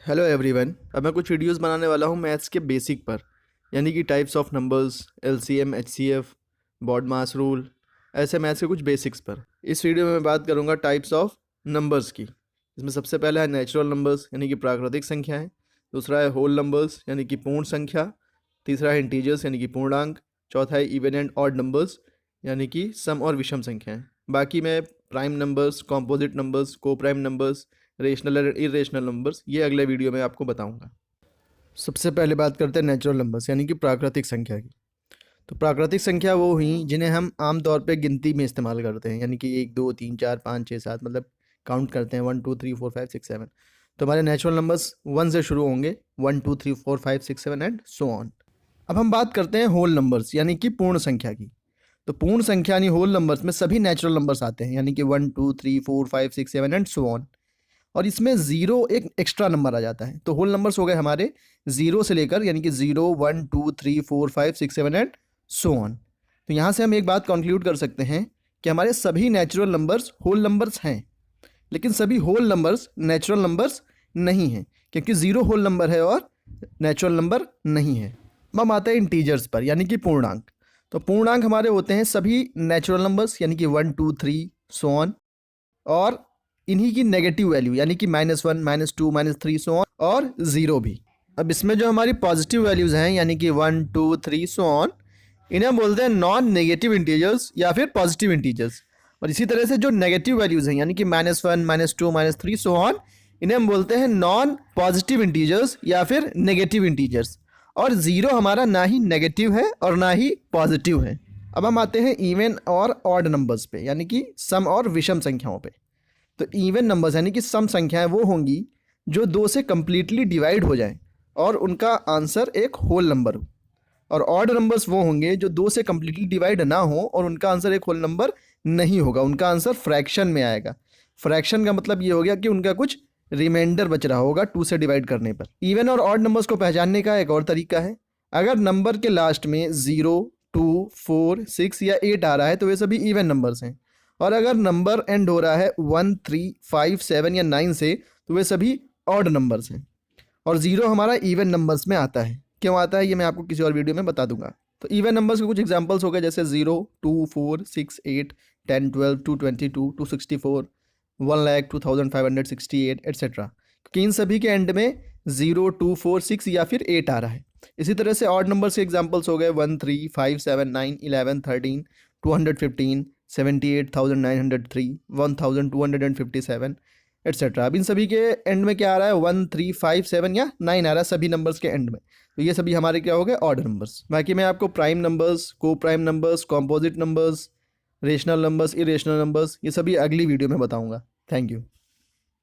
Hello everyone. अब मैं कुछ वीडियोस बनाने वाला हूँ मैथ्स के बेसिक पर, यानी कि types of numbers, LCM, HCF, BODMAS rule, ऐसे मैथ्स के कुछ बेसिक्स पर। इस वीडियो में मैं बात करूँगा टाइप्स ऑफ नंबर्स की। इसमें सबसे पहला है नेचुरल नंबर्स यानी कि प्राकृतिक संख्याएँ, दूसरा है होल नंबर्स यानी कि पूर्ण संख्या, तीसरा है इंटीजर्स यानी कि पूर्णांक, चौथा है इवन एंड ऑड नंबर्स यानी कि सम और विषम संख्याएँ। बाकी मैं प्राइम नंबर्स, कॉम्पोजिट नंबर्स, को प्राइम नंबर्स, रेशनल और इरेशनल नंबर्स ये अगले वीडियो में आपको बताऊंगा। सबसे पहले बात करते हैं नेचुरल नंबर्स यानी कि प्राकृतिक संख्या की। तो प्राकृतिक संख्या वो हुई जिन्हें हम आमतौर पे गिनती में इस्तेमाल करते हैं, यानी कि 1 2 3 4 5 6 7 मतलब काउंट करते हैं 1 2 3 4 5 6 7। तो हमारे नेचुरल नंबर्स 1 से शुरू होंगे, 1 2 3 4 5 6 7 एंड सो ऑन। अब हम बात करते हैं होल नंबर्स यानी कि पूर्ण संख्या की। तो पूर्ण संख्या यानी होल नंबर्स में सभी नेचुरल नंबर्स आते हैं, यानी कि 1 2 3 4 5 6 7 एंड सो ऑन। और इसमें ज़ीरो एक एक्स्ट्रा नंबर आ जाता है। तो होल नंबर्स हो गए हमारे ज़ीरो से लेकर, यानी कि 0 1 2 3 4 5 6 7 एंड सो ऑन। तो यहाँ से हम एक बात कंक्लूड कर सकते हैं कि हमारे सभी नेचुरल नंबर्स होल नंबर्स हैं, लेकिन सभी होल नंबर्स नेचुरल नंबर्स नहीं हैं, क्योंकि ज़ीरो होल नंबर है और नेचुरल नंबर नहीं है। अब हम आते हैं इंटीजर्स पर, यानी कि पूर्णांक। तो पूर्णांक हमारे होते हैं सभी नेचुरल नंबर्स, यानी कि 1 2 3 सो ऑन, और इन्हीं की नेगेटिव वैल्यू यानी कि -1 -2 -3 सो ऑन, और ज़ीरो भी। अब इसमें जो हमारी पॉजिटिव वैल्यूज़ हैं यानी कि 1 2 3 सो ऑन, इन्हें हम बोलते हैं नॉन नेगेटिव इंटीजर्स या फिर पॉजिटिव इंटीजर्स। और इसी तरह से जो नेगेटिव वैल्यूज़ हैं यानी कि -1 -2 -3 सो ऑन, इन्हें हम बोलते हैं नॉन पॉजिटिव इंटीजर्स या फिर नेगेटिव इंटीजर्स। और ज़ीरो हमारा ना ही नेगेटिव है और ना ही पॉजिटिव है। अब हम आते हैं इवन और ऑड नंबर्स पे, यानी कि सम और विषम संख्याओं पे। तो इवन नंबर्स यानी कि सम संख्याएं वो होंगी जो 2 से कम्प्लीटली डिवाइड हो जाएं और उनका आंसर एक होल नंबर हो। और ऑड नंबर्स वो होंगे जो 2 से कम्प्लीटली डिवाइड ना हो और उनका आंसर एक होल नंबर नहीं होगा, उनका आंसर फ्रैक्शन में आएगा। फ्रैक्शन का मतलब ये हो गया कि उनका कुछ रिमाइंडर बच रहा होगा 2 से डिवाइड करने पर। इवन और ऑड नंबर्स को पहचानने का एक और तरीका है। अगर नंबर के लास्ट में 0 2 4 6 या 8 आ रहा है तो वे सभी इवन नंबर्स हैं, और अगर नंबर एंड हो रहा है 1 3 5 7 या 9 से तो वे सभी ऑड नंबर्स हैं। और ज़ीरो हमारा इवन नंबर्स में आता है। क्यों आता है ये मैं आपको किसी और वीडियो में बता दूंगा। तो इवन नंबर्स के कुछ एग्जांपल्स हो गए, जैसे 0 2 4 6 8 10 12 222 264 1,02,568 एट्सेट्रा, क्योंकि इन सभी के एंड में 0 2 4 6 या फिर 8 आ रहा है। इसी तरह से ऑड नंबर्स के एग्जांपल्स हो गए 1 3 5 7 9 11 13 215 78,903 1,257 एट्सेट्रा। अब इन सभी के एंड में क्या आ रहा है, 1 3 5 7 या 9 आ रहा है सभी नंबर्स के एंड में। तो ये सभी हमारे क्या हो गए, ऑड नंबर्स। बाकी मैं आपको प्राइम नंबर्स, को prime numbers, composite numbers, rational numbers, irrational numbers ये सभी अगली वीडियो में बताऊंगा। Thank you.